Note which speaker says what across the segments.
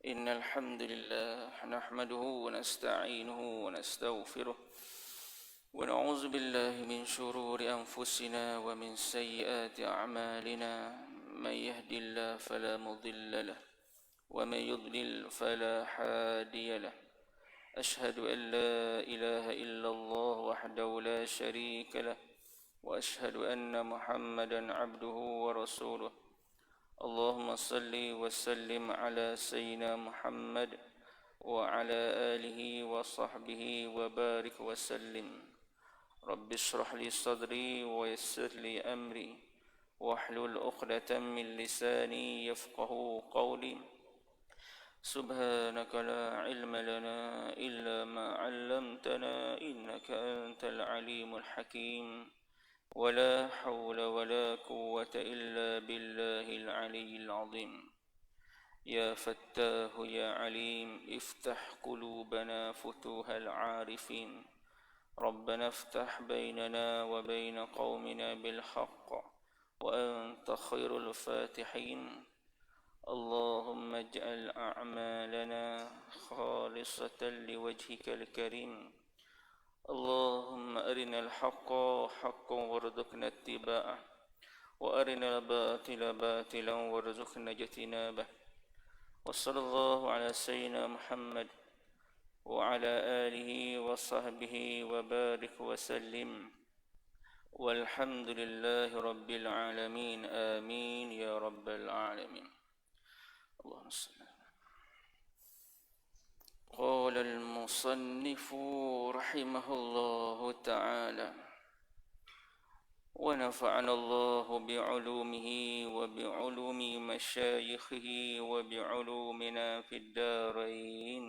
Speaker 1: إن الحمد لله نحمده ونستعينه ونستغفره ونعوذ بالله من شرور أنفسنا ومن سيئات أعمالنا. من يهد الله فلا مضل له ومن يضلل فلا هادي له. أشهد أن لا إله إلا الله وحده لا شريك له وأشهد أن محمدا عبده ورسوله. اللهم صل وسلم على سيدنا محمد وعلى آله وصحبه وبارك وسلم. رب اشرح لي صدري ويسر لي أمري واحلل عقدة من لساني يفقه قولي. سبحانك لا علم لنا إلا ما علمتنا إنك أنت العليم الحكيم. ولا حول ولا قوة إلا بالله العلي العظيم. يا فتاه يا عليم افتح قلوبنا فتوح العارفين. ربنا افتح بيننا وبين قومنا بالحق وأنت خير الفاتحين. اللهم اجعل أعمالنا خالصة لوجهك الكريم. اللهم أرنا الحق حقا وارزقنا اتباعه وأرنا الباطل باطلا وارزقنا اجتنابه. وصلى الله على سيدنا محمد وعلى آله وصحبه وبارك وسلم. والحمد لله رب العالمين. آمين يا رب العالمين. اللهم صل. قال المصنف رحمه الله تعالى: ونفعنا الله بعلومه وبعلوم مشايخه وبعلومنا في الدارين.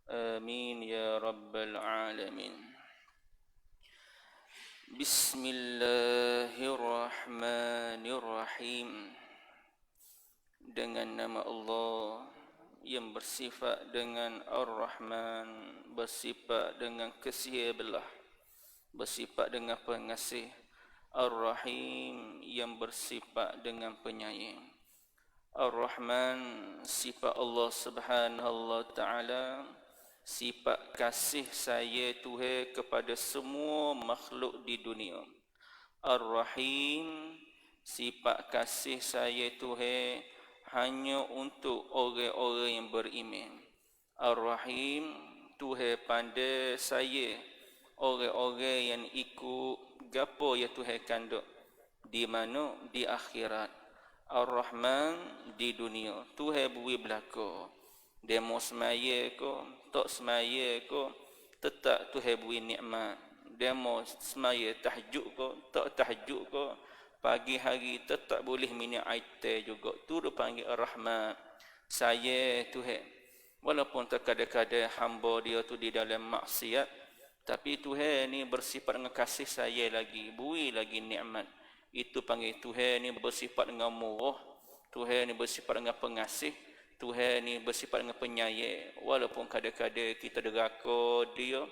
Speaker 1: آمين يا رب العالمين. بسم الله الرحمن الرحيم. Dengan nama Allah yang bersifat dengan Ar-Rahman, bersifat dengan kesian belah, bersifat dengan pengasih. Ar-Rahim yang bersifat dengan penyayang. Ar-Rahman sifat Allah Subhanahu wa taala, sifat kasih saya Tuhan kepada semua makhluk di dunia. Ar-Rahim sifat kasih saya Tuhan hanya untuk orang-orang yang beriman. Ar-Rahim, Tuhan pandai saya orang-orang yang ikut gapo ya Tuhan kanduk. Di mana? Di akhirat. Ar-Rahman di dunia. Tuhan beri belaka. Demo semaya ko, tak semaya ko, tetap Tuhan beri nikmat. Demo semaya tahajud ko, tak tahajud ko, pagi hari tetap boleh minyak air juga. Tu dipanggil Ar-Rahman. Saya Tuhan. Walaupun terkadang-kadang hamba dia tu di dalam maksiat, tapi Tuhan ni bersifat dengan kasih saya lagi, beri lagi nikmat. Itu panggil Tuhan ni bersifat dengan murah. Tuhan ni bersifat dengan pengasih. Tuhan ni bersifat dengan penyayang. Walaupun kadang-kadang kita deraka dia,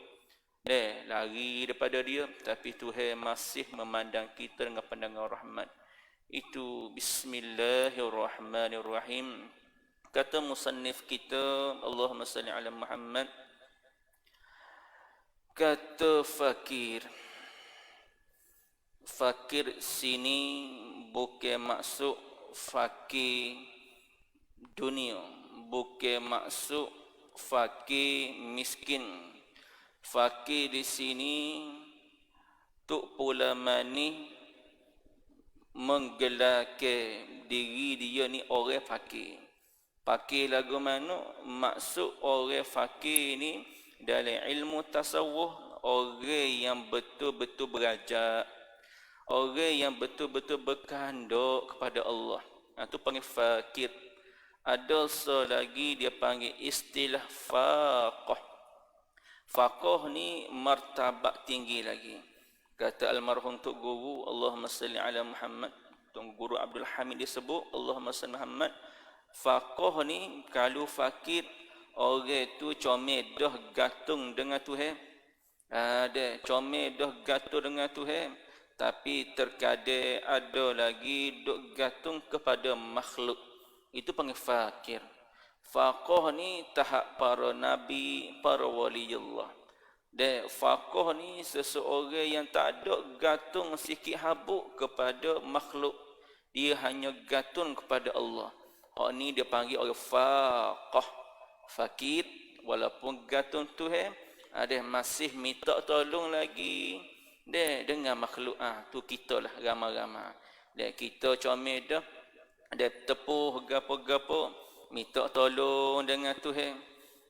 Speaker 1: lari daripada dia, tapi Tuhan masih memandang kita dengan pandangan rahmat. Itu Bismillahirrahmanirrahim. Kata musannif kita, Allahumma salli ala Muhammad. Kata fakir. Fakir sini bukan maksud fakir dunia, bukan maksud fakir miskin. Fakir di sini Tok Pula Mani menggelarkan diri dia ni orang fakir. Fakir lagu mana? Maksud orang fakir ni dalam ilmu tasawuf, orang yang betul-betul berajar, orang yang betul-betul berkehendak kepada Allah. Itu panggil fakir. Ada lagi dia panggil istilah faqah. Faqah ni martabat tinggi lagi. Kata almarhum Tok Guru, Allahumma salli ala Muhammad, Tok Guru Abdul Hamid disebut, Allahumma salli Muhammad. Faqah ni kalau fakir, orang tu comel dah gantung dengan Tuhan. Ada comel dah gantung dengan Tuhan, tapi terkadang ada lagi duk gantung kepada makhluk. Itu panggil fakir. Faqih ni tahap para nabi, para waliullah. Dan faqih ni seseorang yang tak ada gantung sikit habuk kepada makhluk. Dia hanya gantung kepada Allah. Hak ni dia panggil orang faqih. Fakir walaupun gantung Tuhan, ada masih minta tolong lagi dengan makhluk. Tu kita lah ramai-ramai. Dan kita comel dah, ada tepuh gapo-gapo, minta tolong dengan Tuhan,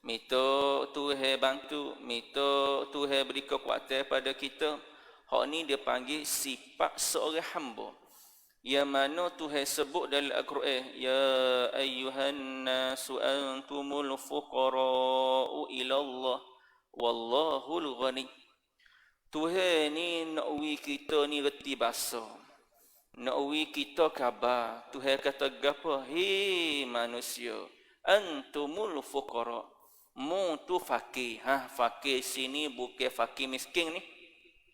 Speaker 1: minta Tuhan bantu, minta Tuhan beri kekuatan pada kita. Hak ni dia panggil sifat seorang hamba. Yang mana Tuhan sebut dalam Al-Quran, ya ayyuhan nasu antumul fuqara'u ila Allah wallahul ghani. Tuhan ni nak wi kita ni reti bahasa, nak wi kita khabar. Tuhan kata gapo? Hei manusia, antumul fuqara, mu tu fakir. Fakir sini bukan fakir miskin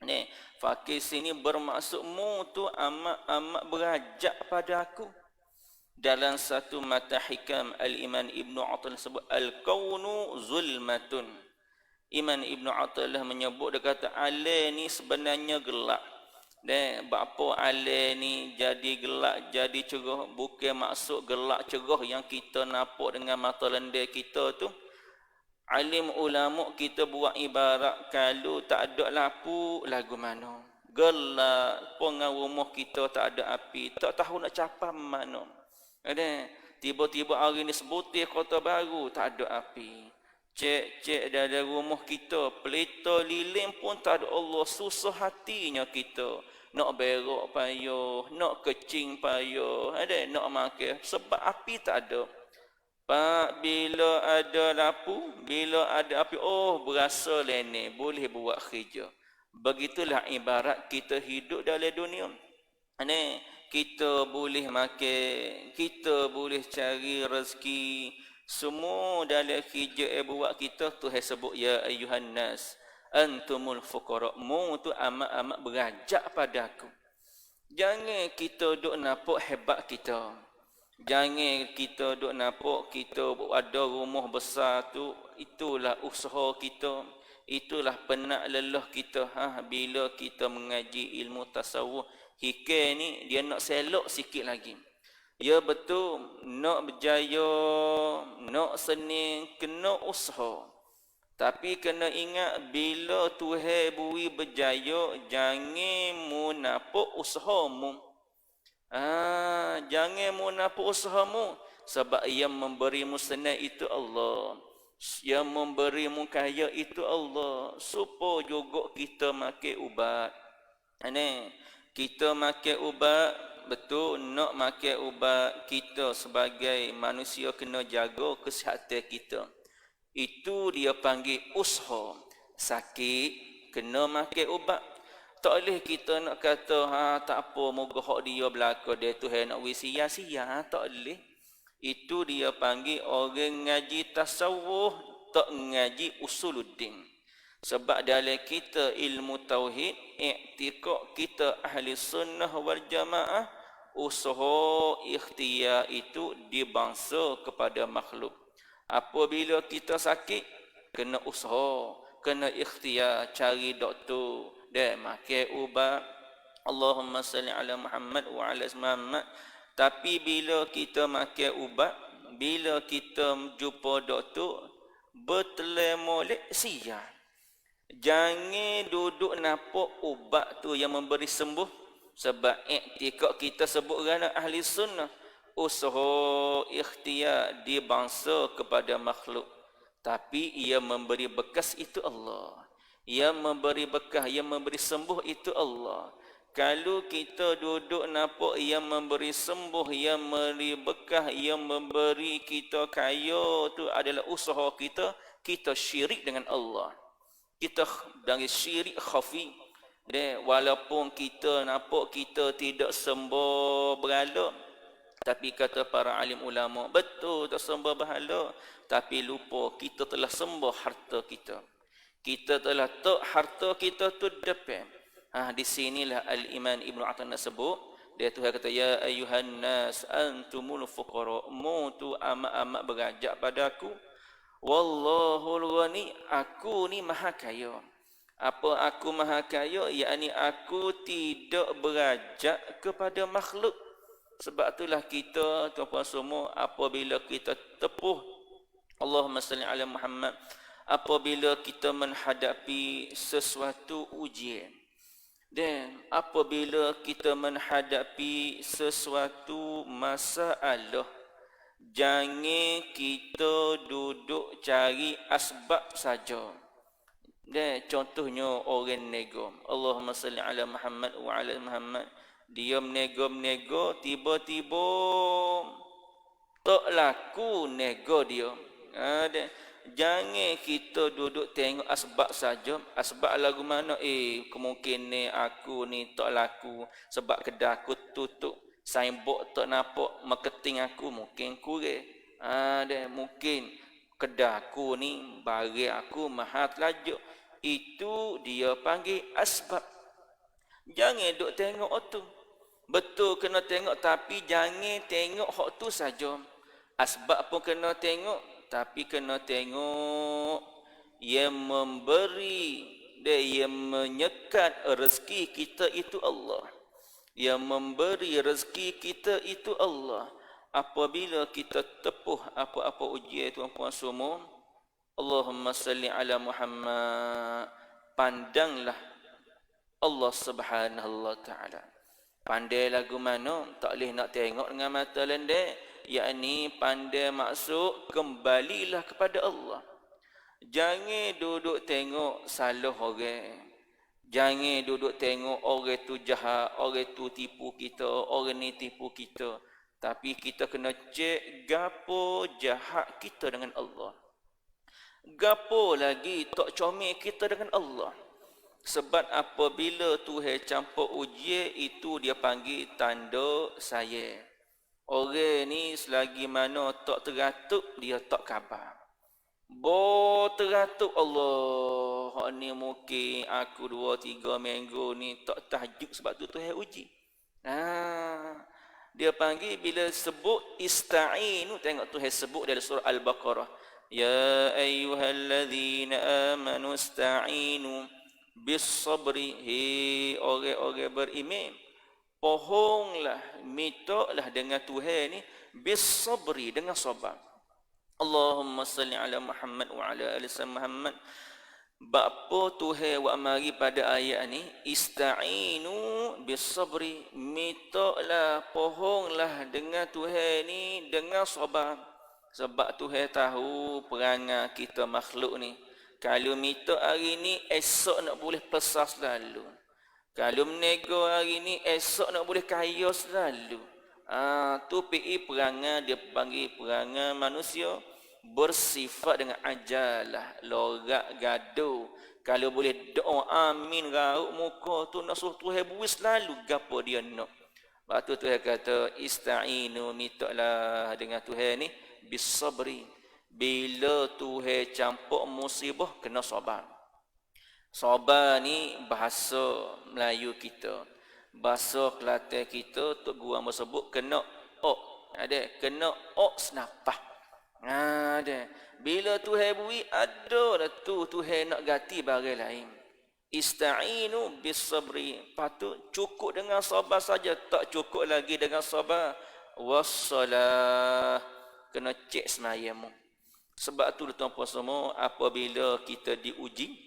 Speaker 1: ni. Fakir sini bermaksud mu tu amat berajak pada aku. Dalam satu mata hikam Al-Iman Ibn Athaillah sebut al-kaunu zulmatun. Iman Ibn Athaillah menyebut, dia kata alam ni sebenarnya gelap. Bapa alam ni jadi gelap, jadi cerah, bukan maksud gelap cerah yang kita nampak dengan mata lendir kita tu. Alim ulama kita buat ibarat kalau tak ada lampu lagu mana, gelap, pengang rumah kita tak ada api, tak tahu nak capai mana. Tiba-tiba hari ni sebutir Kota Baru tak ada api. Cek dalam rumah kita, pelita lilin pun tak ada Allah. Susah hatinya kita. Nak berok payah, nak kecing payah, nak makan sebab api tak ada. Pak, bila ada lampu, bila ada api, berasa lene, boleh buat kerja. Begitulah ibarat kita hidup dalam dunia. Kita boleh makan, kita boleh cari rezeki, semua dalam kerja buat kita. Tuhan sebut ya ayyuhan nas antumul fuqara, mu tu amat-amat berajak pada aku. Jangan kita duk nampak hebat kita. Jangan kita duk nampak kita ada rumah besar tu, itulah usaha kita, itulah penat lelah kita. Bila kita mengaji ilmu tasawuf, hikam ni dia nak selok sikit lagi. Ya betul, nak berjaya, nak senang, kena usaha. Tapi kena ingat, bila Tuhan beri berjaya, jangan mu nampak usahamu. Jangan mu nampak usahamu, sebab yang memberimu senang itu Allah, yang memberimu kaya itu Allah. Supaya juga kita makan ubat. Kita makan ubat, betul, nak makan ubat, kita sebagai manusia kena jaga kesihatan kita. Itu dia panggil usaha. Sakit kena makan ubat. Tak boleh kita nak kata tak apa, moga hak dia belaka, dia Tuhan nak wis sia-sia. Tak boleh. Itu dia panggil orang ngaji tasawuf, tak ngaji usuluddin. Sebab dalam kita ilmu tauhid, i'tiqad kita ahli sunnah wal jamaah, usaha ikhtiar itu dibangsa kepada makhluk. Apabila kita sakit, kena usaha, kena ikhtiar, cari doktor dan makan ubat. Allahumma salli ala Muhammad wa ala Muhammad. Tapi bila kita makan ubat, bila kita jumpa doktor, betul molek sia. Jangan duduk nampak ubat tu yang memberi sembuh. Sebab i'tiqad kita sebut kerana ahli sunnah, usaha ikhtiar dibangsa kepada makhluk. Tapi ia memberi bekas itu Allah. Ia memberi bekas, ia memberi sembuh itu Allah. Kalau kita duduk nampak ia memberi sembuh, ia memberi bekas, ia memberi kita kaya, tu adalah usaha kita, kita syirik dengan Allah. Kita dari syirik khafi. Walaupun kita nampak kita tidak sembuh berhala, tapi kata para alim ulama, betul tak sembuh berhala, tapi lupa kita telah sembuh harta kita. Kita telah tak harta kita tu depan. Di sinilah Al-Iman Ibn Athaillah sebut, Dia Tuhan kata, ya ayuhan nas antumul fuqara. Mu tu amat-amat berajak pada aku. Wallahul ghani, aku ni maha kaya. Apa aku maha kaya? Yakni aku tidak berajak kepada makhluk. Sebab itulah kita, tuan-tuan semua, apabila kita tepuh Allahumma salli ala Muhammad, apabila kita menghadapi sesuatu ujian, dan apabila kita menghadapi sesuatu masalah, jangan kita duduk cari asbab saja. Dan contohnya orang nego, Allahumma salli ala Muhammad wa ala Muhammad, dia menego, tiba-tiba tak laku nego dia. Jangan kita duduk tengok asbab saja. Asbab lagu mana? Kemungkinan aku ni tak laku sebab kedai aku tutup, signboard tak nampak, marketing aku mungkin kurang. Mungkin kedai aku ni barang aku mahal lajuk. Itu dia panggil asbab. Jangan duk tengok tu. Betul kena tengok, tapi jangan tengok hak tu saja. Asbab pun kena tengok, tapi kena tengok yang memberi dan yang menyekat rezeki kita itu Allah. Yang memberi rezeki kita itu Allah. Apabila kita tepuh apa-apa ujian, tuan-puan semua, Allahumma salli ala Muhammad, pandanglah Allah subhanahu wa ta'ala. Pandai lagu mana? Tak boleh nak tengok dengan mata lendek. Yakni pandai maksud kembalilah kepada Allah. Jangan duduk tengok salah orang. Jangan duduk tengok orang tu jahat, orang tu tipu kita, orang ni tipu kita. Tapi kita kena cek gapo jahat kita dengan Allah. Gapo lagi tak comel kita dengan Allah. Sebab apabila Tuhan campur ujian, itu dia panggil tanda sayang. Orang ni selagi mana tak teratuk, dia tak khabar. Teratuk Allah, hak ni mungkin aku 2-3 minggu ni tak tahajud sebab tu Tuhan uji. Dia panggil bila sebut ista'inu, tengok Tuhan sebut dalam surah Al-Baqarah. Ya ayyuhalladzina amanu ista'inu bis sabri. Hei orang-orang beriman, pohonglah, mintalah dengan Tuhan ni bis sabri, dengan sabar. Allahumma salli ala Muhammad wa ala ali Muhammad. Bapa Tuhan wa mari pada ayat ni, ista'inu bis sabri, mintalah, pohonglah dengan Tuhan ni dengan sabar. Sebab Tuhan tahu perangai kita makhluk ni. Kalau minta hari ni, esok nak boleh besar selalu. Kalau menego hari ni, esok nak boleh kaya selalu. Tu PI perangai, dia panggil perangai manusia bersifat dengan ajalah, lorak gaduh. Kalau boleh doa amin rauk muka tu, nak suruh Tuhan buih selalu gapo dia nak. Lepas tu Tuhan kata ista'inu, mintalah dengan Tuhan ni bis sabri. Bila Tuhan campur musibah, kena sabar. Sabar ni bahasa Melayu kita. Bahasa Kelantan kita, Tok Guru Amba sebut kena ok. Kena ok senapah. Bila Tuhan bui, ada dah tu Tuhan nak ganti barang lain. Ista'inu bis sabri. Patut cukup dengan sabar saja, tak cukup lagi dengan sabar. Wassalah. Kena cek semayamu. Sebab tu tuan-puan semua, apabila kita diuji,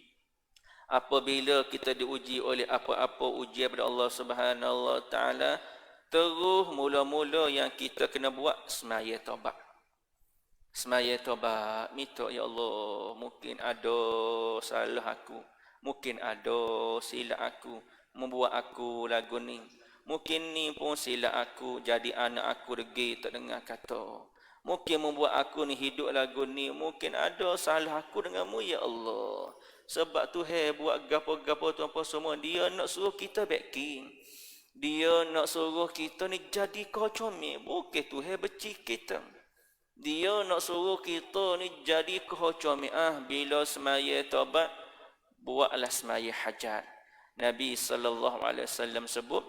Speaker 1: apabila kita diuji oleh apa-apa ujian daripada Allah Subhanahu wa taala, terus mula-mula yang kita kena buat semaya taubat. Semaya taubat, minta ya Allah, mungkin ada salah aku, mungkin ada silap aku membuat aku lagu ni. Mungkin ni pun silap aku, jadi anak aku degil tak dengar kata. Mungkin membuat aku ni hidup lagu ni, mungkin ada salah aku denganmu ya Allah. Sebab Tuhan buat gapo-gapo tuan-puan semua, dia nak suruh kita backing. Dia nak suruh kita ni jadi kau comel, bukan Tuhan benci kita. Dia nak suruh kita ni jadi kau comel. Bila semaya taubat, buatlah semaya hajat. Nabi sallallahu alaihi wasallam sebut,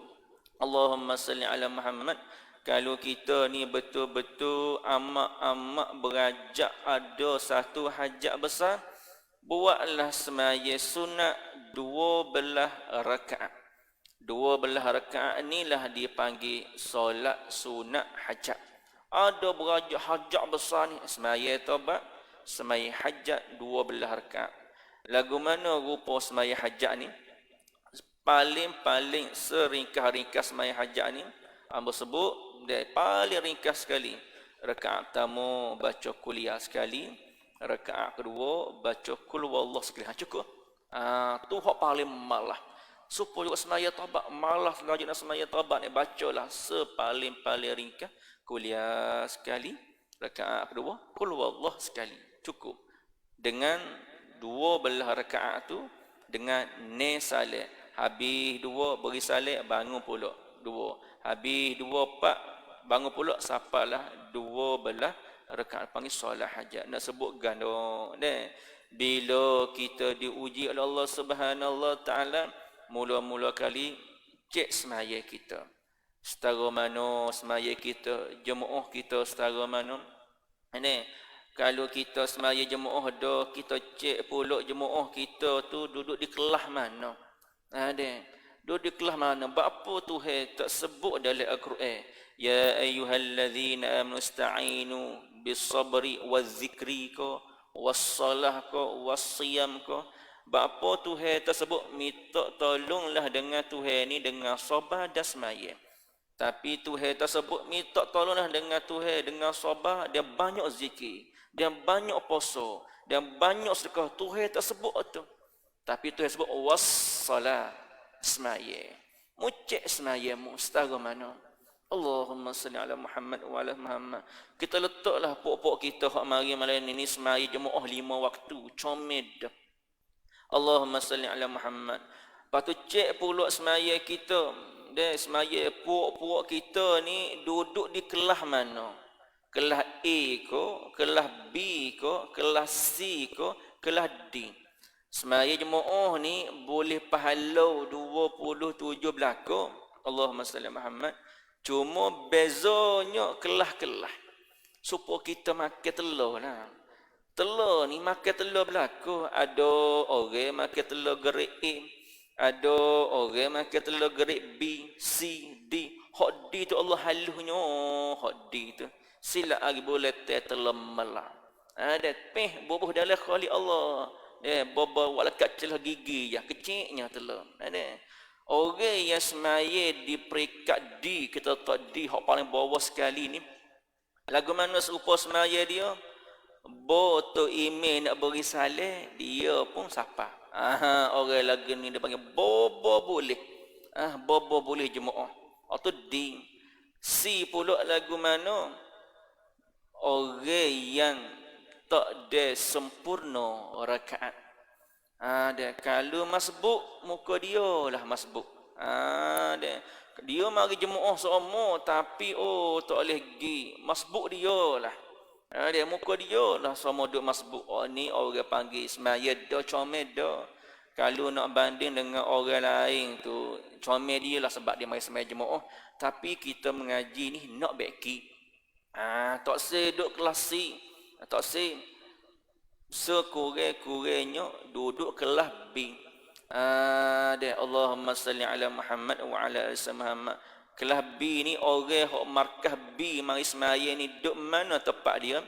Speaker 1: Allahumma salli ala Muhammad. Kalau kita ni betul-betul amat-amat berajak ada satu hajat besar, buatlah semaya sunat 12 rakaat. 12 rakaat inilah dipanggil solat sunat hajat. Ada berajak hajat besar ni, semaya taubat, semaya hajat 12 rakaat. Lagu mana rupa semaya hajat ni? Paling-paling seringkas-ringkas semaya hajat ni, hamba sebut dia paling ringkas sekali. Rakaat pertama baca kuliah sekali, rakaat kedua baca kul wallah sekali. Cukup. Tu hak paling malah. Supaya semaya taubat malah lanjut semaya taubat ni, bacalah sepaling-paling ringkas kuliah sekali, rakaat kedua kul wallah sekali. Cukup. Dengan 12 rakaat tu dengan ne salih. Habis 2 beri salih, bangun pula 2. Habis 2 4 bangun pula, sapalah 12 rakaat, panggil solat hajat. Nak sebut ganda deh. Bila kita diuji oleh Allah Subhanahu taala, mula-mula kali cek semaya kita. Setara mana semaya kita, jemaah kita setara mana. Ini kalau kita semaya jemaah dah, kita cek pula jemaah kita tu duduk di kelas mana. Ada duduk di kelas mana? Apa Tuhan tak sebut dalam Al-Quran? Ya ayyuhallazina amanu ista'inu bis-sabri waz-zikri ko was-salah ko was-siyam ko. Apa Tuhan tak sebut minta tolonglah dengan Tuhan ni dengan sabar dan semaya. Tapi Tuhan tak sebut minta tolonglah dengan Tuhan dengan sabar, dia banyak zikir, dia banyak puasa, dia banyak sedekah. Tuhan tak sebut tu. Tapi Tuhan sebut wassalah, semaya. Mucik semayamu setara mana? Allahumma salli ala Muhammad wa ala Muhammad. Kita letaklah pokok kita hak mari malam ini semaya jemaah 5 waktu. Comel dah. Allahumma salli ala Muhammad. Lepas tu cek pula semaya kita. Dia semaya pokok kita ni duduk di kelas mana? Kelas A ko, kelas B ko, kelas C ko, kelas D. Semaya jemaah ni boleh pahala 27 belaka. Allahumma salli Muhammad. Cuma bezanya kelah-kelah. Supaya kita makan telur lah. Telur ni makan telur belaka. Ada orang makan telur grade A. Ada orang makan telur grade B, C, D. Hak D tu Allah haluhnya. Hak D tu. Sila lagi boleh telur malam. Ada peh bubuh dalam khali Allah. Boba walakat celah gigi ya kecilnya telur. Ada orang yang semaya di peringkat D, kita tak D hak paling bawah sekali ni. Lagu mana serupa semaya dia? Boto email nak beri saleh, dia pun sapa. Orang lagu ni dia panggil boba boleh. Boba boleh jemaah. Atau D. C pula lagu mana? Orang yang tak ada sempurna rakaat. Dia kalau masbuk muka dia lah masbuk. Dia mari jemaah semua tapi tak boleh pergi. Masbuk dia lah. Dia muka dia lah semua duk masbuk. Ni orang panggil semaya dah comel dah. Kalau nak banding dengan orang lain tu comel dia lah sebab dia mari semaya jemaah. Tapi kita mengaji ni nak beki. Tak seduk kelas C. Tak sih sekurang-kurangnya duduk kelas B. Dia Allahumma salli ala Muhammad wa ala ali Muhammad. Kelas B ni orang hok markah B mari semaya ni duduk mana tempat dia?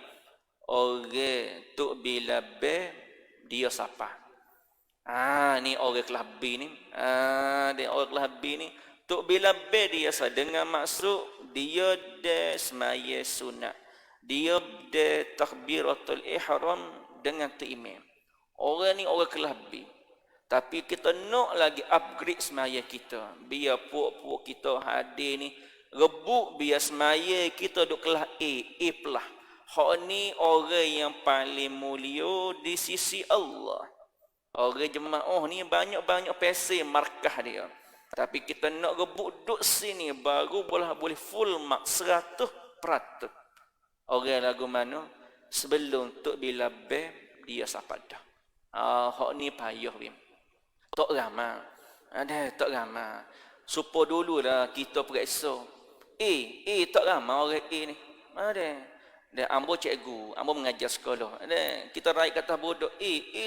Speaker 1: Orang tuk bila B dia siapa? Ni orang kelas B ni. Dia orang kelas B ni tuk bila B dia sah dengan maksud dia de semaya sunat. Dia de takbiratul ihram dengan imam. Orang ni orang kelas B. Tapi kita nak lagi upgrade semaya kita. Biar puak-puak kita hadir ni rebuk biar semaya kita duk kelas A plus. Hak ni orang yang paling mulia di sisi Allah. Orang jemaah ni banyak-banyak pesel markah dia. Tapi kita nak rebuk duk sini baru boleh full mark 100%. Orang lagu mana? Sebelum tok bila be dia siapa dah. Hak ni payah bim. Tok ramah. Ada tok ramah. Supaya dululah kita periksa. Tak ramai orang ni. Ada. Dan ambo cikgu, ambo mengajar sekolah. Dan kita raih kata bodoh.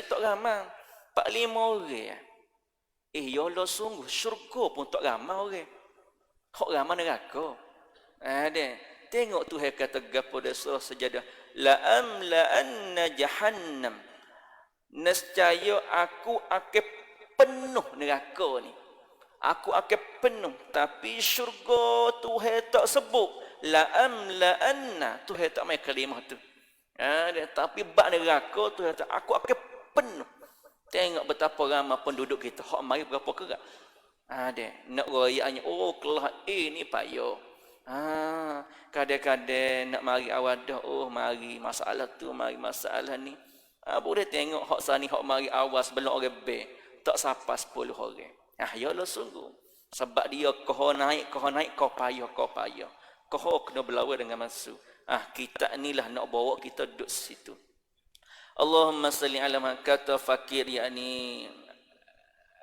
Speaker 1: Tak ramai. 4-5 orang. Ya Allah sungguh. Syurga pun tak ramai orang. Hak ramai neraka. Ada. Tengok Tuhan kata gapo dah surah Sajadah. La'amla'anna jahannam. Nescaya aku akan penuh neraka ni. Aku akan penuh. Tapi syurga Tuhan tak sebut. La'amla'anna. Tuhan tak main kalimah tu. Tapi bak neraka Tuhan tak. Aku akan penuh. Tengok betapa ramai penduduk kita. Hak mari berapa kerak. Nak royaknya. Kelah ni payah. Kadang-kadang nak mari awal dah. Mari masalah tu. Mari masalah ni. Boleh tengok hak sani hak mari awal sebelum orang B. Tak sampai 10 orang. Ya Allah sungguh. Sebab dia kau naik, kau payah. Kau kena berlawan dengan masuk. Kita inilah nak bawa kita duduk situ. Allahumma salli ala kata fakir yakni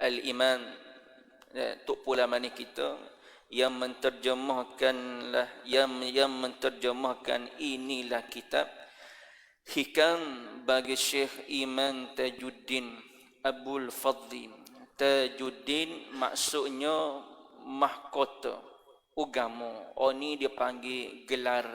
Speaker 1: al-iman. Tok pula mani kita yang menterjemahkanlah yang menterjemahkan inilah kitab hikam bagi Syekh Iman Tajuddin Abul Fadli. Tajuddin maksudnya mahkota agama. Ni dia panggil gelar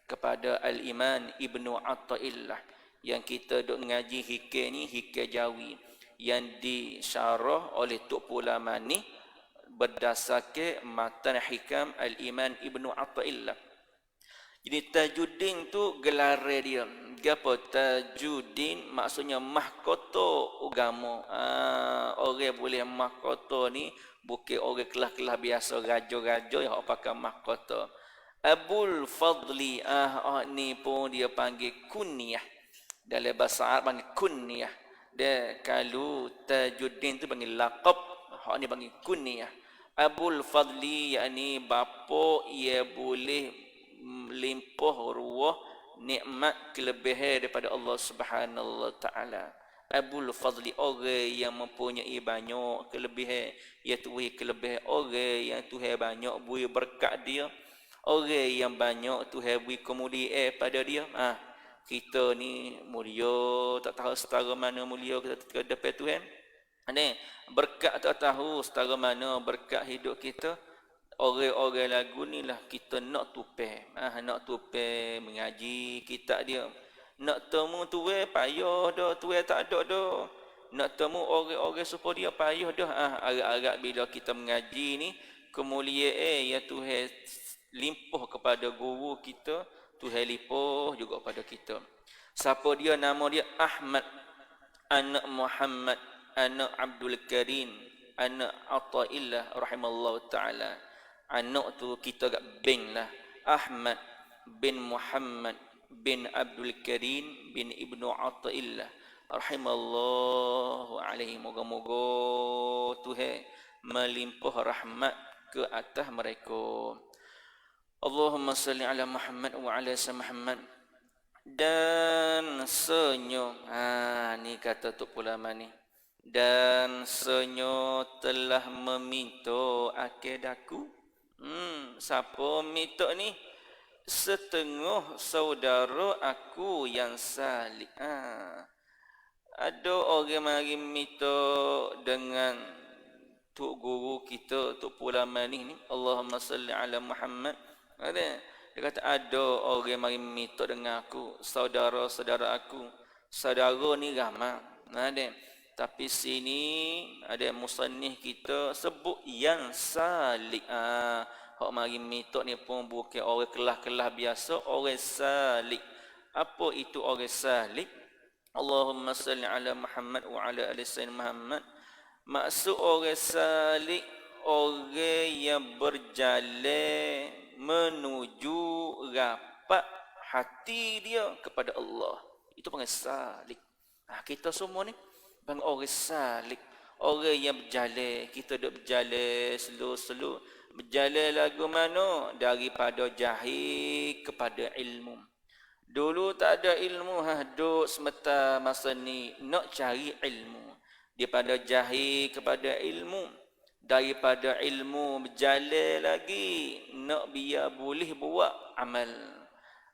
Speaker 1: kepada Al-Iman Ibnu Atta'illah yang kita duk ngaji hikam ni, hikam Jawi yang disyarah oleh Tok Pulama ni berdasarkan matan hikam Al-Iman Ibnu Atta'illah. Jadi Tajuddin tu gelar dia. Apa Tajuddin maksudnya mahkota agama. Orang boleh mahkota ni bukan orang kelas-kelas biasa raja-raja yang pakai mahkota. Abul Fadli ni pun dia panggil kunyah. Dalam bahasa Arab panggil kunyah. Dia kalau Tajuddin tu panggil laqab, hak ni panggil kunyah. Abul Fadli yakni bapa ia boleh limpah ruah nikmat kelebihan daripada Allah Subhanahu wa taala. Abul Fadli orang yang mempunyai banyak kelebihan, iaitu kelebihan orang yang Tuhan banyak beri berkat dia, orang yang banyak Tuhan beri kemuliaan pada dia. Kita ni mulia tak tahu setara mana mulia kita ke depan Tuhan. Berkat tak tahu setara mana berkat hidup kita. Orang-orang lagu ni lah kita nak tupai. Nak tupai mengaji kitab dia. Nak temu tuai payah dah, tuai tak ada dah. Nak temu orang-orang supaya dia payah dah. Agak-agak bila kita mengaji ni, kemuliaan yang Tuhan limpah kepada guru kita, Tuhan limpah juga kepada kita. Siapa dia? Nama dia Ahmad, anak Muhammad, anak Abdul Karim, anak Atta'illah rahimallahu ta'ala. Anak tu kita agak bin lah. Ahmad bin Muhammad bin Abdul Karim bin Ibnu Atta'illah rahimallahu alaihi. Moga-moga Tuhan melimpah rahmat ke atas mereka. Allahumma salli ala Muhammad wa ala Muhammad. Dan senyo, ni kata Tok Pulama ni. Dan senyo telah meminta akidaku. Siapa minta ni? Setengah saudara aku yang salih. Ada orang mari minta dengan Tok Guru kita, Tok Pulama ni. Allahumma salli ala Muhammad. Dia kata ada orang mari minta dengan aku, saudara-saudara aku. Saudara ni ramai. Tapi sini ada musannif kita sebut yang salik. Hak mari minta ni pun bukan orang kelas-kelas biasa, orang salik. Apa itu orang salik? Allahumma salli ala Muhammad wa ala ali sayyidina Muhammad. Maksud orang salik, orang yang berjalan menuju rapat hati dia kepada Allah. Itu panggil salik. Kita semua ni bang orang salik, orang yang berjalan. Kita duk berjalan slow-slow. Berjalan lagu mana? Daripada jahil kepada ilmu. Dulu tak ada ilmu, duk semata masa ni nak cari ilmu. Daripada jahil kepada ilmu. daripada ilmu berjalan lagi nak biar boleh buat amal.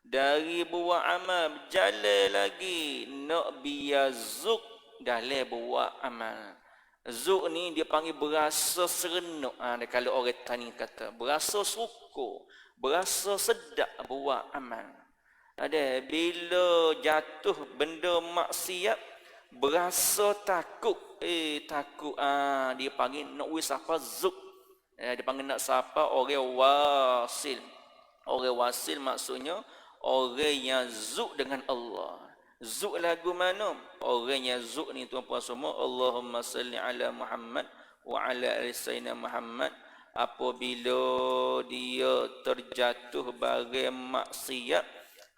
Speaker 1: Dari buat amal berjalan lagi nak biar zuk dalam buat amal. Zuk ni dia panggil berasa serenuk. Kalau orang tani kata berasa syukur, berasa sedap buat amal. Ada bila jatuh benda maksiat berasa takut. Takut. Dia panggil nak wis apa zuk. Dia panggil nak siapa orang wasil. Orang wasil maksudnya orang yang zuk dengan Allah. Zuk lagu mana? Orang yang zuk ni tuan-puan semua, Allahumma salli ala Muhammad wa ala ali sayyidina Muhammad. Apabila dia terjatuh barang maksiat,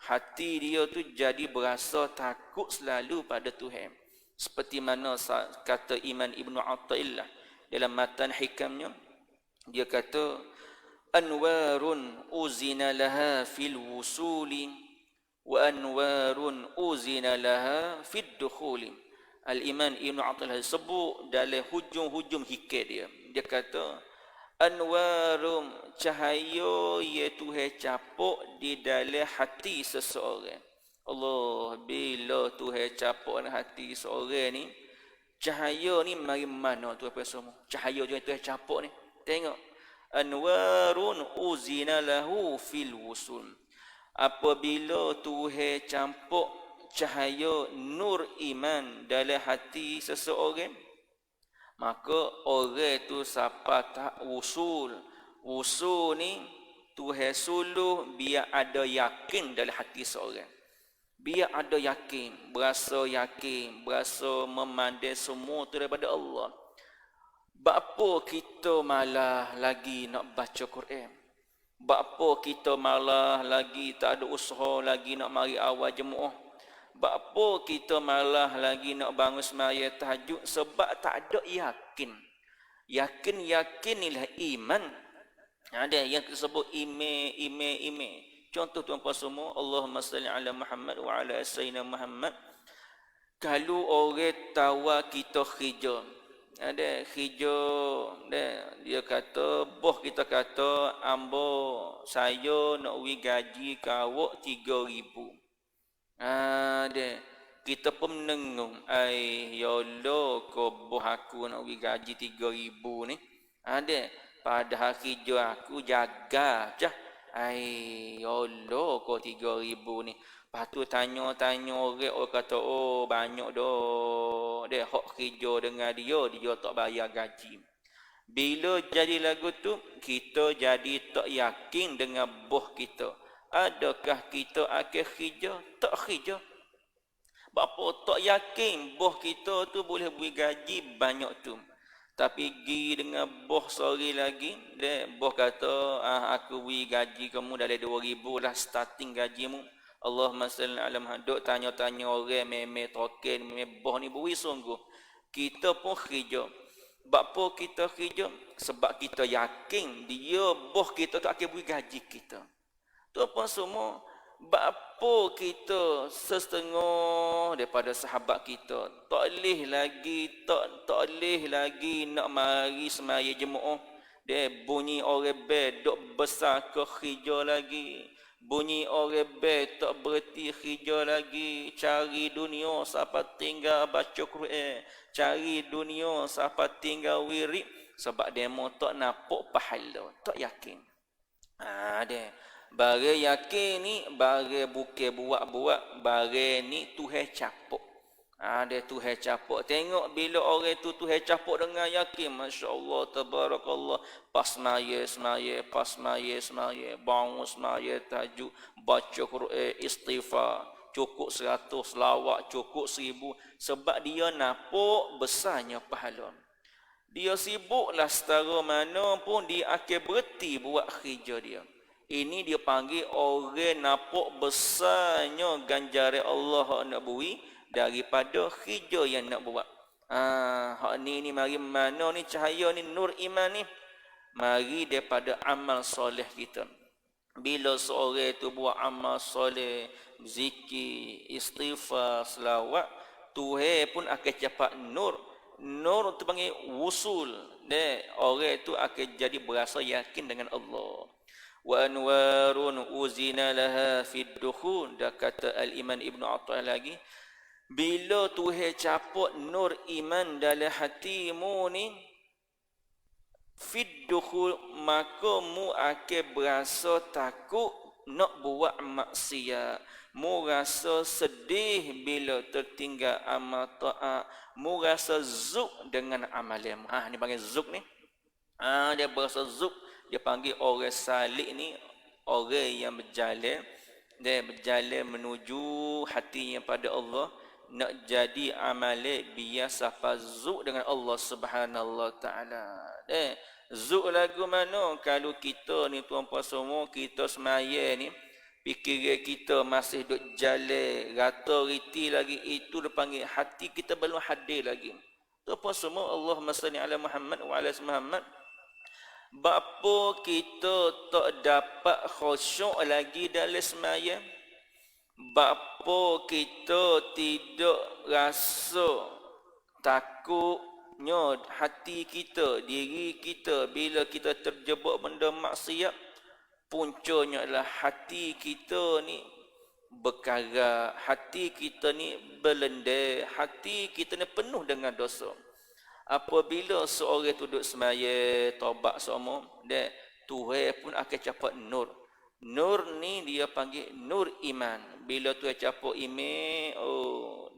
Speaker 1: hati dia tu jadi berasa takut selalu pada Tuhan. Seperti mana kata Imam Ibn Athaillah dalam matan hikamnya, dia kata anwarun uzina laha fil wusuli wa anwarun uzina laha fid dukhuli. Al-Imam Ibn Athaillah sebut dalam hujung-hujung hikam dia kata anwarum cahaya ya Tuhan capuk di dalam hati seseorang. Allah, bila Tuhan capuk dalam hati seseorang ni, cahaya ni mari mana Tuhan semua? Cahaya je Tuhan capuk ni. Tengok. Anwarun uzina lahu fil wusul. Apabila Tuhan campur cahaya nur iman dalam hati seseorang, maka orang tu siapa tak wusul. Wusul ni Tuhan suluh biar ada yakin dalam hati seorang. Biar ada yakin, berasa memandai semua tu daripada Allah. Bapa kita malah lagi nak baca Quran. Bapa kita malah lagi tak ada usaha lagi nak mari awal jemaah. Bapa kita malah lagi nak bangun sembahyang tahajud sebab tak ada yakin. Yakin inilah iman. Ada yang disebut ime. Contoh tuan-puan semua, Allahumma salli ala Muhammad wa ala sayyidina Muhammad. Kalau orang tawa kita khijau, ada khijau, dia kata, boh kita kata, ambo saya nak wi gaji kawak 3,000. Ada kita pun menengung, ya Allah, ko boh aku nak wi gaji 3,000 ni. Ada padahal khijau aku jaga je. Ya Allah, kau 3,000 ni. Lepas tu tanya orang kata, oh banyak dah. Dia hak kerja dengan dia tak bayar gaji. Bila jadi lagu tu, kita jadi tak yakin dengan boh kita. Adakah kita akan kerja? Tak kerja. Bapa tak yakin boh kita tu boleh beri gaji banyak tu. Tapi pergi dengan boh sorry lagi, boh kata, aku beri gaji kamu dari 2,000 lah starting gajimu. Allahumma salli ala Muhammad. Tanya-tanya orang meme token, meme boh ni beri sungguh. Kita pun kerja. Bapa kita kerja sebab kita yakin dia boh kita tu akan beri gaji kita. Tu pun semua bapa kita setengah daripada sahabat kita tak boleh lagi nak mari semaya jemaah. Dia bunyi orang dok besar ke kerja lagi, bunyi orang tak berhenti kerja lagi, cari dunia sampai tinggal baca Quran, cari dunia sampai tinggal wirid sebab demo tak nampak pahala, tak yakin. Dia barang yakin ni, barang bukan buat-buat, barang ni Tuhan capuk. Dia Tuhan capuk. Tengok bila orang tu Tuhan capuk dengan yakin, masya-Allah, tabarakallah, pas semaya, bangun semaya tahajud, baca Quran, istighfar, cukup 100 selawat, cukup 1000 sebab dia nampak besarnya pahala. Dia sibuklah setara mana pun dia akan berhenti buat kerja dia. Ini dia panggil orang nampak besarnya ganjaran Allah nak beri daripada kerja yang nak buat. Hak ni mari mana ni cahaya ni nur iman ni mari daripada amal soleh kita. Bila seorang tu buat amal soleh, zikir, istighfar, selawat, Tuhan pun akan cepat nur. Nur tu panggil wusul. Orang itu akan jadi berasa yakin dengan Allah. Wa anwarun uzina laha fid dukhul. Dah kata Al-Iman Ibn Athaillah lagi, bila Tuhan caput nur iman dalam hatimu ni, fid dukhul, maka mu akan berasa takut nak buat maksiat. Mu rasa sedih bila tertinggal amal taat. Mu rasa zuk dengan amalan. Ni panggil zuk ni. Dia berasa zuk. Dia panggil orang salik ni orang yang berjalan. Dia berjalan menuju hatinya pada Allah. Nak jadi amalan biar sampai zuk dengan Allah Subhanahu Taala. Zuk lagu mana? Kalau kita ni tuan-puan semua, kita semaya ni, fikiran kita masih duk jalan rata riti lagi, itu dia panggil hati kita belum hadir lagi. Tuan-puan semua, Allahumma salli ala Muhammad wa ala Muhammad. Bapa kita tak dapat khusyuk lagi dalam semaya. Bapa kita tidak rasa takutnya hati kita, diri kita bila kita terjebak benda maksiat. Puncanya adalah hati kita ni berkarat, hati kita ni berlendeh, hati kita ni penuh dengan dosa. Apabila seorang tu duduk semaya, taubat semua, Tuhan pun akan capat nur. Nur ni dia panggil nur iman. Bila Tuhan capat iman,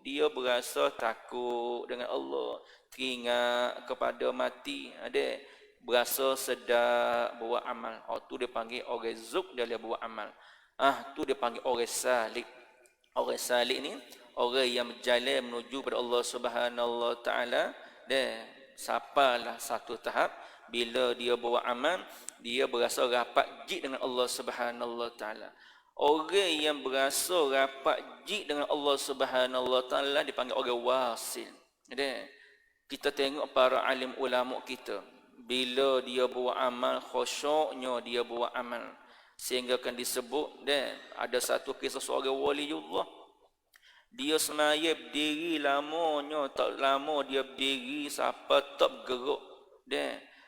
Speaker 1: dia berasa takut dengan Allah, teringat kepada mati, berasa sedar buat amal. Tu dia panggil orang zuk dalam buat amal. Tu dia panggil orang salik. Orang salik ni orang yang berjalan menuju pada Allah Subhanahu Taala. Sapalah satu tahap bila dia buat amal, dia berasa rapat jid dengan Allah Subhanahu Taala. Orang yang berasa rapat jid dengan Allah Subhanahu Taala dipanggil orang wasil. Kita tengok para alim ulama kita, bila dia buat amal, khusyuknya dia buat amal, sehingga akan disebut ada satu kisah seorang waliullah. Dia semaya berdiri lamanya, tak lama dia berdiri sampai tak bergerak.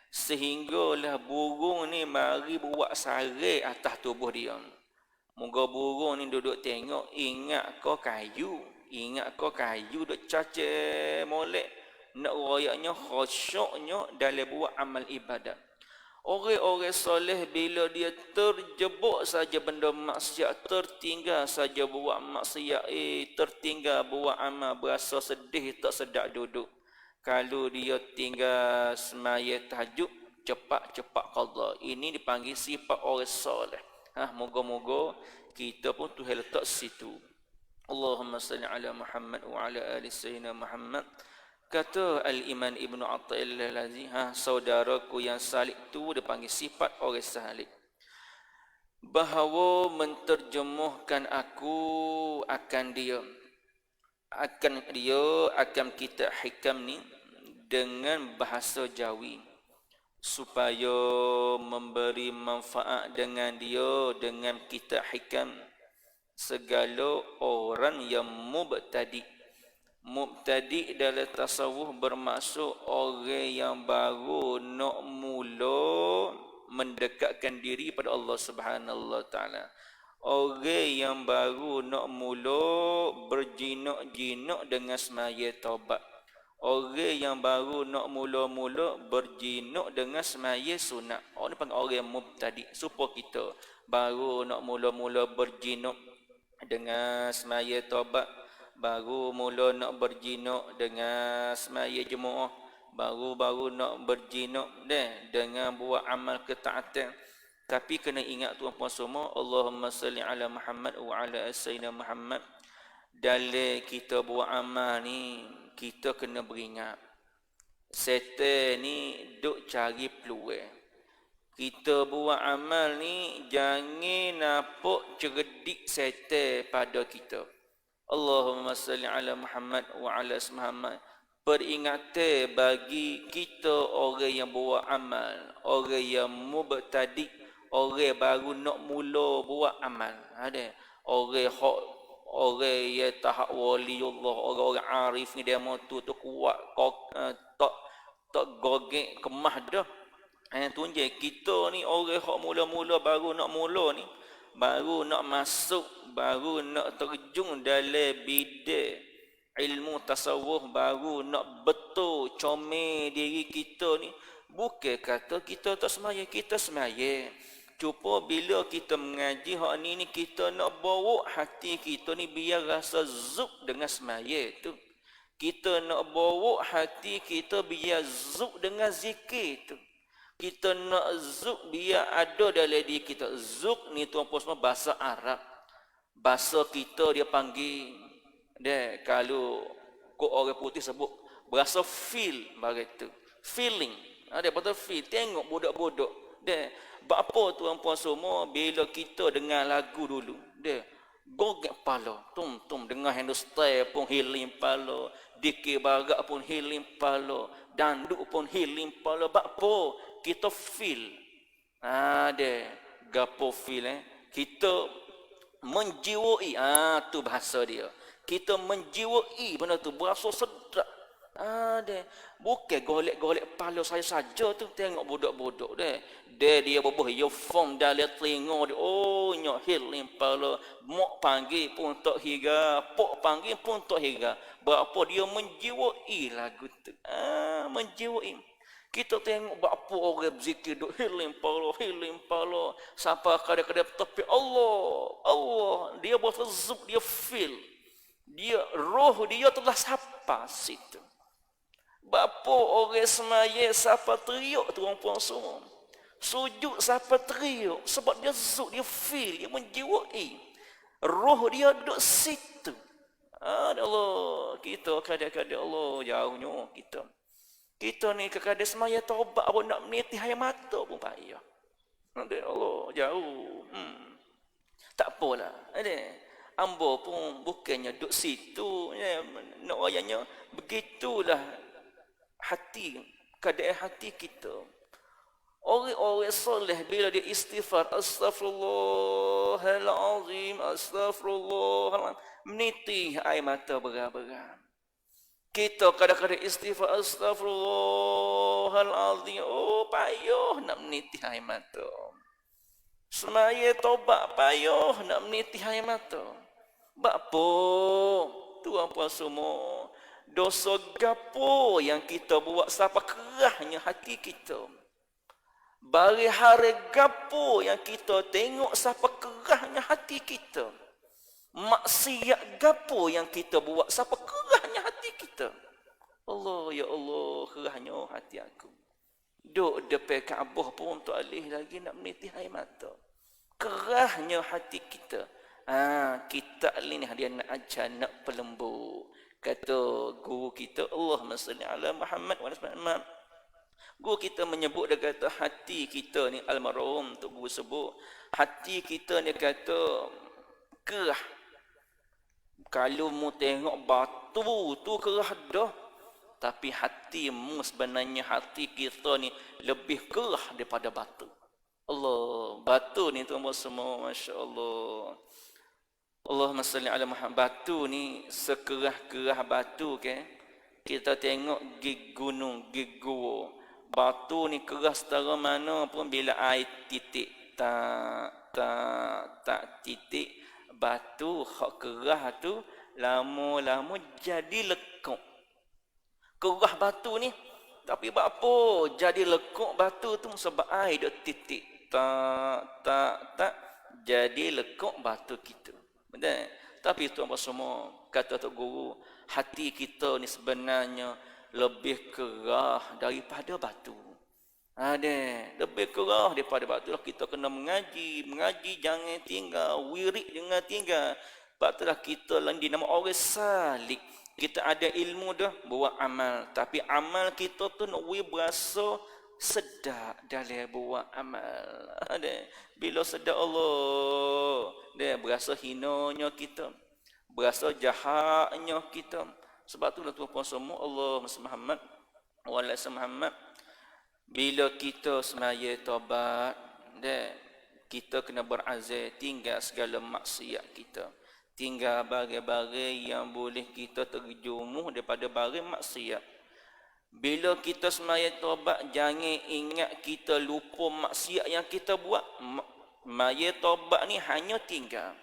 Speaker 1: Sehinggalah burung ni mari buat sarang atas tubuh dia. Moga burung ni duduk tengok, ingat kau kayu duk cacah molek. Nak royaknya khusyuknya dalam buat amal ibadat. Orang-orang soleh bila dia terjebak saja benda maksiat, tertinggal saja buat maksiat, tertinggal buat amal, berasa sedih tak sedap duduk. Kalau dia tinggal semaya tahajud, cepat-cepat qada. Ini dipanggil sifat orang soleh. Moga-moga kita pun Tuhan letak situ. Allahumma salli ala Muhammad wa ala ali sayyidina Muhammad. Kata Al-Iman Ibn Athaillah Lazi, saudaraku yang salik tu dia panggil sifat orang salik. Bahawa menterjemahkan aku akan dia. Akan kita hikam ni dengan bahasa Jawi. Supaya memberi manfaat dengan dia, dengan kita hikam segala orang yang mubtadi'. Mubtadi' dalam tasawuf bermaksud orang yang baru nak mula mendekatkan diri pada Allah Subhanahu Taala. Orang yang baru nak mula berjinak-jinak dengan semaya taubat. Orang yang baru nak mula-mula berjinak dengan semaya sunat. Ni panggil orang mubtadi'. Supaya kita baru nak mula-mula berjinak dengan semaya taubat, baru mula nak berjinak dengan semaya jemaah, baru-baru nak berjinak dengan buat amal ketaatan. Tapi kena ingat tuan-puan semua, Allahumma salli ala Muhammad wa ala sayyidina Muhammad. Dalam kita buat amal ni, kita kena beringat setan ni duk cari peluang. Kita buat amal ni jangan nampak cerdik setan pada kita. Allahumma salli ala Muhammad wa ala Muhammad. Peringatan bagi kita orang yang buat amal, orang yang mubtadi', orang baru nak mula buat amal. Orang yang tahap waliullah, orang-orang arif ni dia tu kuat tak tak gogek kemah dah. Tunjuk kita ni orang hak mula-mula baru nak mula ni, baru nak masuk, baru nak terjun dalam bidang ilmu tasawuf, baru nak betul comel diri kita ni. Bukan kata kita tak semaya, kita semaya. Cuma bila kita mengaji hak ni kita nak bawa hati kita ni biar rasa zuk dengan semaya tu. Kita nak bawa hati kita biar zuk dengan zikir tu. Kita nak zuk biar ada dalam diri kita. Zuk ni tuan-puan semua bahasa Arab. Bahasa kita dia panggil dia kalau kau orang putih sebut berasa feel begitu. Feeling. Ada betul feel. Tengok budak-budak. Dia apa tuan-puan semua bila kita dengar lagu dulu. Dia gogek pala. Tum dengar Hindustan pun healing pala. Dikir barak pun healing pala. Danduk pun healing pala. Apa kita feel. Ada gapo feel kita menjiwai. Tu bahasa dia. Kita menjiwai benda tu berasa sedap. Dia bukan golek-golek pala saya saja tu. Tengok budak-budak dia bubuh yo form dalam telinga dia. Oh nyok healing pala. Mok panggil pun tak hira, pok panggil pun tak hira. Berapa dia menjiwai lagu tu. Menjiwai. Kita tengok berapa orang berzikir duk healing pala. Sampai kadang-kadang tepi Allah. Dia buat zuk, dia feel. Dia roh dia telah sapa situ. Bapa orang semaya siapa teriuk tuan-puan semua. Sujud siapa teriuk sebab dia zuk, dia feel, dia menjiwai. Roh dia duduk situ. Allah, kita kadang-kadang Allah jauhnya kita. Kita ni kadang-kadang semaya taubat apa nak meniti air mata pun payah. Allah jauh. Tak apalah. Ambo pun bukannya duduk situ. Nak ayahnya begitulah hati, keadaan hati kita. Orang-orang soleh bila dia istighfar, astaghfirullahalazim, astaghfirullahalazim, meniti air mata beram-beram. Kita kadang-kadang istighfar, astaghfirullahalazim, payah nak meniti air mata. Semaya tobat payah nak meniti air mata. Bapa, tuan-puan semua, dosa gapo yang kita buat sampai kerahnya hati kita. Bari hari gapo yang kita tengok sampai kerahnya hati kita. Maksiat gapo yang kita buat sampai kerahnya hati kita. Allah, ya Allah, kerahnya hati aku. Duk depan Kaabah pun tak alih lagi nak meniti air mata. Kerahnya hati kita. Kita ni dia nak ajar, nak pelembut. Kata guru kita, Allahumma salli ala Muhammad wa Muhammad. Guru kita menyebut, dia kata hati kita ni almarhum tu guru sebut. Hati kita ni kata kerah. Kalau mu tengok batu tu kerah dah. Tapi hatimu sebenarnya hati kita ni lebih kerah daripada batu. Allah, batu ni tuan-tuan semua, Masya Allah. Allahumma salli ala Muhammad. Batu ni sekerah-kerah batu kita tengok gig gunung, gig gua. Batu ni kerah setara mana pun bila air titik tak titik, batu hak kerah tu lama-lama jadi lekuk. Kerah batu ni, tapi apa jadi lekuk batu tu sebab air dah titik tak jadi lekuk batu kita. Betul? Tapi tuan-tuan semua, kata Tok Guru, hati kita ni sebenarnya lebih kerah daripada batu. Lebih kerah daripada batu. Kita kena mengaji jangan tinggal, wirid jangan tinggal. Sebab itulah kita lagi nama orang salik. Kita ada ilmu dah, buat amal. Tapi amal kita tu nak berasa sedap dalam buat amal. Bila sedap Allah, dia berasa hinanya kita, berasa jahatnya kita. Sebab tu tuan-tuan semua, Allah Muhammad wa ala Muhammad, bila kita semaya taubat, kita kena berazam tinggal segala maksiat kita. Tinggal barang-barang yang boleh kita terjemuh daripada barang maksiat. Bila kita semaya taubat, jangan ingat kita lupa maksiat yang kita buat. Maya taubat ni hanya tinggal.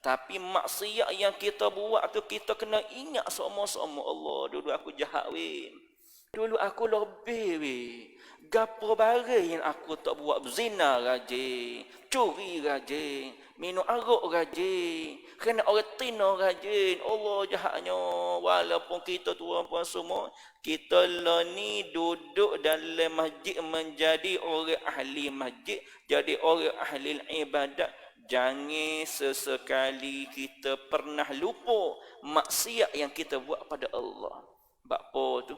Speaker 1: Tapi maksiat yang kita buat tu kita kena ingat sama-sama. Allah, dulu aku jahat weh. Dulu aku lebih weh. Gapo barang yang aku tak buat, berzina rajin, curi rajin, minum arak rajin, kena orang tina rajin. Allah jahatnya. Walaupun kita tuan-puan semua, kita lah ni duduk dalam masjid menjadi orang ahli masjid, jadi orang ahli ibadat. Jangan sesekali kita pernah lupa maksiat yang kita buat pada Allah. Bapa tu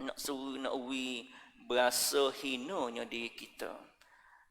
Speaker 1: nak suruh nak uwi berasa hinanya diri kita.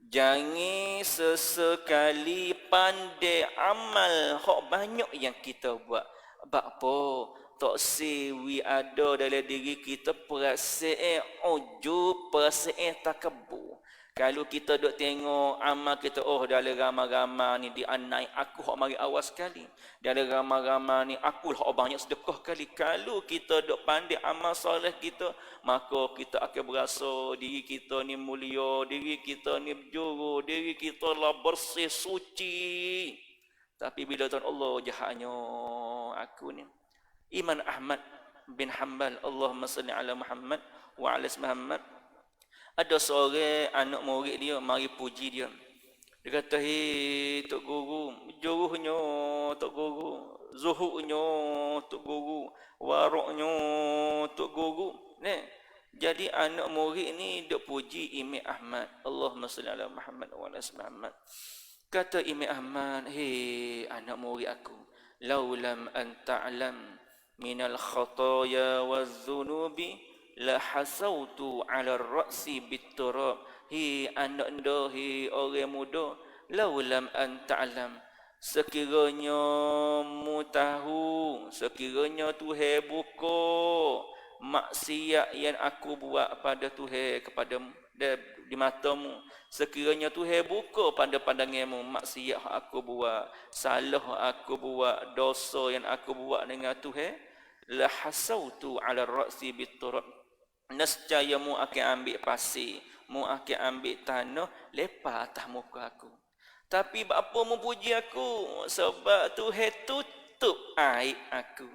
Speaker 1: Jangan sesekali pandai amal hak banyak yang kita buat. Bapa tak sewi ada dalam diri kita perasaan ujub, perasaan takabur. Kalau kita duk tengok amal kita, oh dalam ramai-ramai ni dia naik, aku hak mari awal sekali. Dalam ramai-ramai ni aku hak banyak sedekah kali. Kalau kita duk pandai amal soleh kita, maka kita akan berasa diri kita ni mulia, diri kita ni berjuru, diri kita lah bersih, suci. Tapi bila Tuhan Allah jahatnya aku ni. Imam Ahmad bin Hanbal, Allahumma salli ala Muhammad wa ala Muhammad. Ada seorang anak murid dia mari puji dia. Dia kata, "Hei Tok Guru, juruhnya Tok Guru, zuhudnya Tok Guru, waraknya Tok Guru." Jadi anak murid ni duk puji Imam Ahmad. Allahumma salli ala Muhammad wa ala Muhammad. Kata Imam Ahmad, "Hei anak murid aku, laulam an ta'lam minal khataya waz-zunubi la hasautu ala ra'si biturab." Hi anak anda, hi orang muda, laulam an ta'lam, sekiranya mu tahu, sekiranya Tuhan buka maksiat yang aku buat pada Tuhan kepadamu di matamu, sekiranya Tuhan buka pada pandanganmu maksiat yang aku buat, salah yang aku buat, dosa yang aku buat dengan Tuhan, la hasautu ala ra'si biturab, nescaya mu akan ambil pasir, mu akan ambil tanah lepas atas muka aku. Tapi apa mu puji aku? Sebab Tuhan tutup aib aku.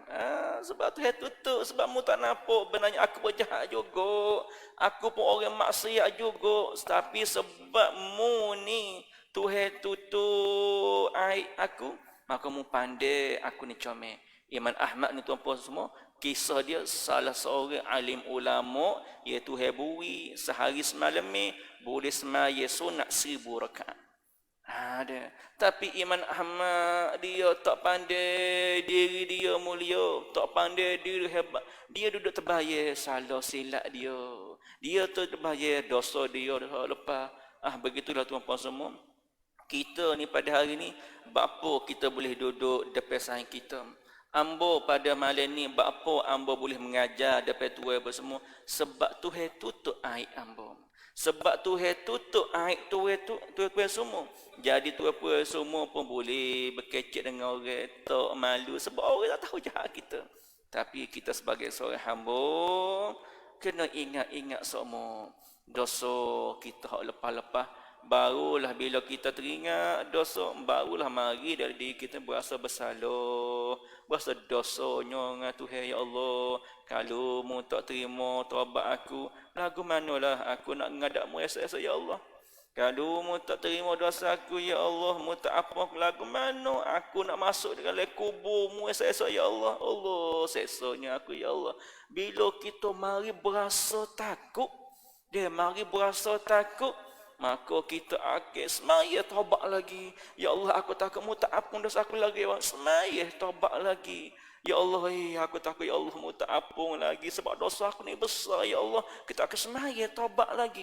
Speaker 1: Sebab Tuhan tutup, sebab mu tak nampak benarnya aku berjahat juga, aku pun orang maksiat juga. Tapi sebab mu ni Tuhan tutup aib aku, maka mu pandai aku ni comel. Imam Ahmad ni tuan-puan semua, kisah dia salah seorang alim ulama, iaitu hebui sehari semalam ni boleh semaya sunat 1000 rakaat. Ada. Tapi Imam Ahmad dia tak pandai diri dia mulia, tak pandai diri hebat. Dia duduk terbayar salah silap dia. Dia tu terbayar dosa dia lepas. Begitulah tuan-puan semua. Kita ni pada hari ni, bapa kita boleh duduk depan saing kita. Ambo pada malam ni, bapa ambo boleh mengajar depan tuan semua, sebab Tuhan tutup aib ambo. Sebab Tuhan tutup aib tuan semua. Jadi tuan semua pun boleh berkecek dengan orang, tak malu sebab orang tak tahu jahat kita. Tapi kita sebagai seorang hamba kena ingat-ingat semua dosa kita hak lepas-lepas. Barulah bila kita teringat dosa, barulah mari dari diri kita berasa bersalah, berasa dosanya dengan Tuhan. Ya Allah, kalau mu tak terima taubat aku, lagu manalah aku nak ngadapmu esok-esok ya Allah. Kalau mu tak terima dosa aku ya Allah, mu tak apa lagu mana aku nak masuk dalam kuburmu esok-esok ya Allah. Allah, seksanya aku ya Allah. Bila kita mari berasa takut, mari berasa takut, maka kita akan semaya taubat lagi. Ya Allah, aku takut mu tak ampun dosa aku lagi. Semaya taubat lagi. Ya Allah, aku takut ya Allah mu tak ampun lagi sebab dosa aku ni besar ya Allah. Kita akan semaya taubat lagi.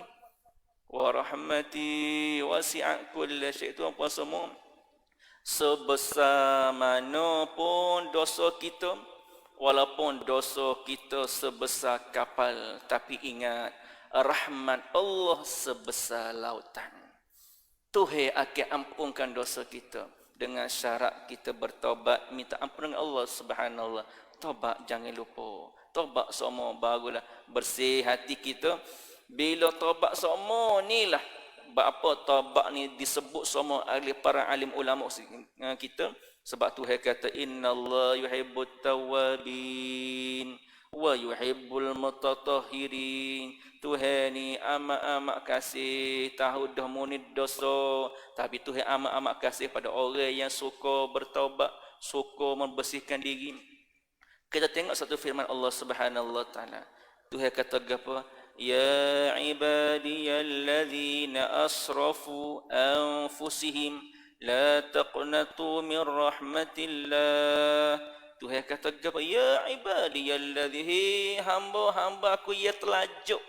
Speaker 1: Wa rahmati wasi'at kulla syai'. Tuan-puan semua, sebesar mana pun dosa kita, walaupun dosa kita sebesar kapal, tapi ingat rahmat Allah sebesar lautan. Tuhan akan ampunkan dosa kita dengan syarat kita bertaubat, minta ampun dengan Allah. Subhanallah. Taubat jangan lupa. Taubat semua barulah bersih hati kita. Bila taubat semua ni lah, apa taubat ni disebut semua oleh para alim ulama kita, sebab Tuhan kata innallaha yuhibbut tawwabin wa yuhibbul mutatahhirin. Tuhan ni amat-amat kasih tahu dah muni dosa, tapi Tuhan amat-amat kasih pada orang yang suka bertaubat, suka membersihkan diri. Kita tengok satu firman Allah Subhanahu wa taala. Tuhan kata apa? Ya ibadiyalladzina asrafu anfusihim la taqnatu min rahmatillah. Tuhan kata apa? Ya ibadiyalladzi, hamba-hamba aku yang telajuk.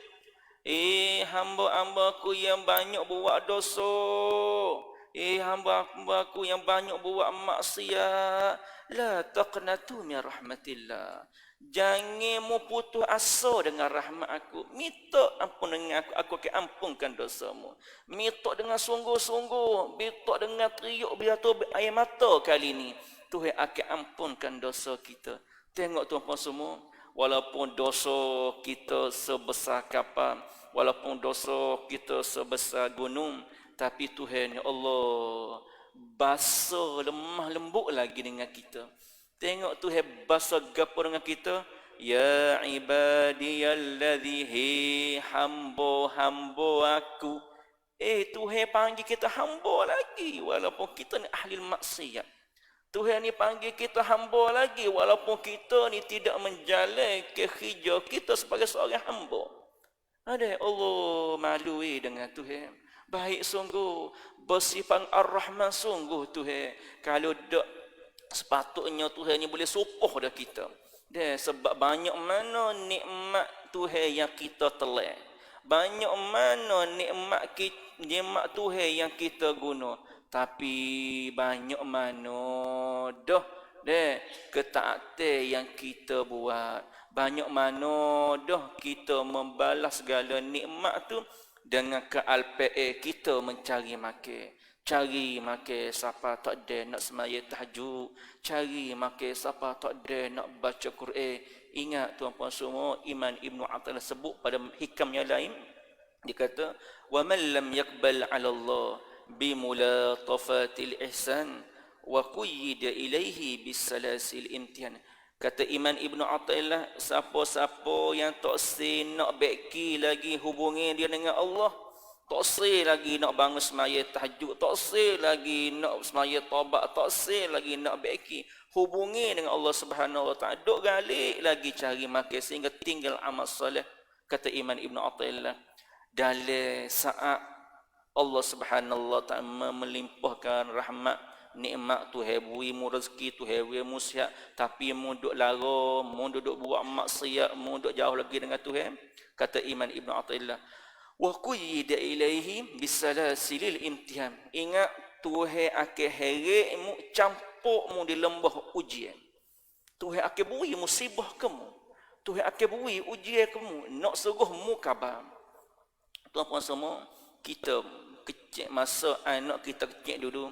Speaker 1: Hamba-hamba aku yang banyak buat dosa. Hamba-hamba aku yang banyak buat maksiat. La taqnatu min rahmatillah. Jangan mu putus asa dengan rahmat aku. Minta ampun dengan aku akan ampunkan dosamu. Minta dengan sungguh-sungguh, minta dengan teriuk beratur air mata kali ni, Tuhan akan ampunkan dosa kita. Tengok tuan-puan semua, walaupun dosa kita sebesar kapal, walaupun dosa kita sebesar gunung, tapi Tuhan ya Allah basuh lemah lembut lagi dengan kita. Tengok Tuhan basuh gapo dengan kita. Ya ibadiyalladzi, hamba-hamba aku. Tuhan panggil kita hamba lagi walaupun kita ni ahli maksiat. Tuhan ni panggil kita hamba lagi walaupun kita ni tidak menjalankan kerja kita sebagai seorang hamba. Ada Allah malu dengan Tuhan. Baik sungguh, bersifat Ar-Rahman sungguh Tuhan. Kalau tak, sepatutnya Tuhan ni boleh supuh dah kita. Sebab banyak mana nikmat Tuhan yang kita telah. Banyak mana nikmat Tuhan yang kita guna. Tapi banyak mana dah ketaatan yang kita buat. Banyak mana dah kita membalas segala nikmat tu dengan kealpaan kita mencari makan. Cari makan siapa tak ada nak semaya tahajud. Cari makan siapa tak ada nak baca Quran. Ingat tuan-puan semua, Iman Ibn Athaillah sebut pada hikam yang lain. Dia kata, wa man lam yaqbal 'ala Allah bi mulatafatil ihsan wa qayyida ilaihi bis salasil imtihan. Kata Iman Ibn Athaillah, siapa-siapa yang tak nak baiki lagi hubungi dia dengan Allah, tak lagi nak bangun semaya tahajud, tak lagi nak semaya taubat, tak lagi nak baiki hubungi dengan Allah Subhanahu wa taala, duk galik lagi cari makan sehingga tinggal amal soleh. Kata Iman Ibn Athaillah, dalam saat Allah Subhanahu wa taala melimpahkan rahmat, nikmat Tuhan beri mu rezeki, Tuhan beri mu sihat, tapi mu duk lara, mu duk buat maksiat, mu duk jauh lagi dengan Tuhan. Kata Iman Ibn Athaillah, wa qayyida ilaihi bisalasilil imtihan. Ingat Tuhan akan heret mu, campur mu di lembah ujian. Tuhan akan beri musibah kamu, Tuhan akan beri ujian kamu, nak suruh mu khabar. Tuan-puan semua, kita kecil masa anak kita kecil dulu,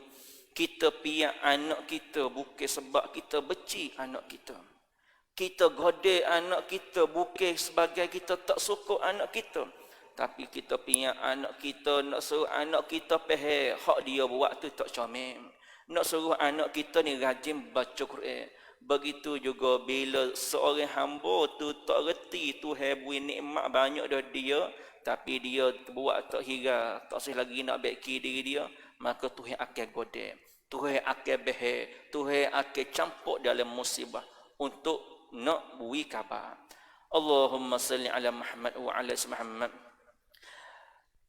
Speaker 1: kita piak anak kita bukan sebab kita benci anak kita. Kita godek anak kita bukan sebagai kita tak suka anak kita, tapi kita piak anak kita, nak suruh anak kita faham hak dia buat tu tak comel. Nak suruh anak kita ni rajin baca Quran. Begitu juga bila seorang hamba tu tak reti Tuhan beri nikmat banyak dah dia, tapi dia buat tak hira, tak usah lagi nak baiki diri dia, maka Tuhan akan godek, Tuhan akan behel, Tuhan akan campur dalam musibah untuk nak beri khabar. Allahumma salli ala Muhammad wa ala Muhammad.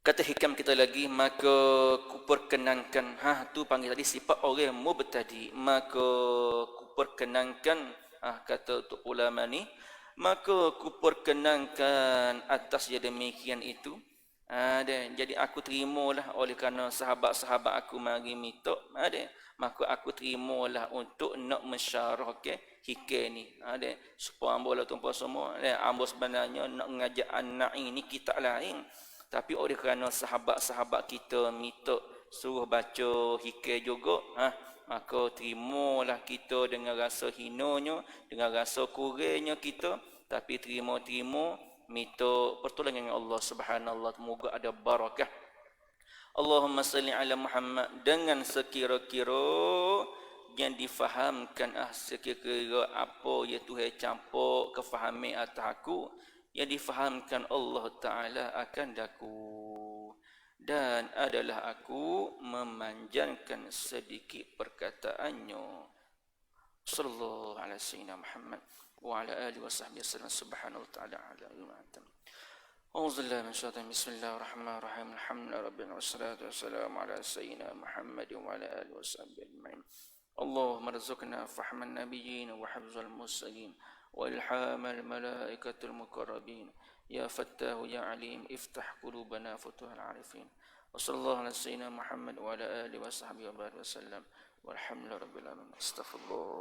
Speaker 1: Kata hikam kita lagi, maka ku perkenankan, tu panggil tadi sifat orang mubtadi, maka ku perkenankan, kata untuk ulama ni, maka ku perkenankan atas yang demikian itu. Jadi aku terimalah oleh kerana sahabat-sahabat aku mari minta, maka aku terimalah untuk nak mensyarahkan hikam ni. Supaya ambo lah tuan-puan semua, ambo sebenarnya nak ngajak anak ini kita lain, tapi oleh kerana sahabat-sahabat kita minta suruh baca hikam juga, maka terimalah kita dengan rasa hinanya, dengan rasa kurangnya kita, tapi terima minta pertolongan dengan Allah Subhanahu semoga ada barakah. Allahumma salli ala Muhammad dengan sekira-kira yang difahamkan sekira-kira apa ya Tuhan campur kefahaman atas aku yang difahamkan Allah Ta'ala akan daku dan adalah aku memanjangkan sedikit perkataannya. Sallallahu alaihi wasallam Muhammad wa ala alihi wa sahbihi wasallam subhanahu wa ta'ala ala al-ma'atam. أعوذ بالله من الشيطان بسم الله الرحمن الرحيم الحمد لله ربنا والصلاة والسلام على سيدنا محمد وعلى آله وصحبه أجمعين اللهم ارزقنا فهم النبيين وحفظ المرسلين وإلحام الملائكة المقربين يا فتاه يا عليم افتح قلوبنا فتوح العارفين وصلى الله على سيدنا محمد وعلى آله وصحبه وبارك وسلم والحمد لله رب العالمين استغفر الله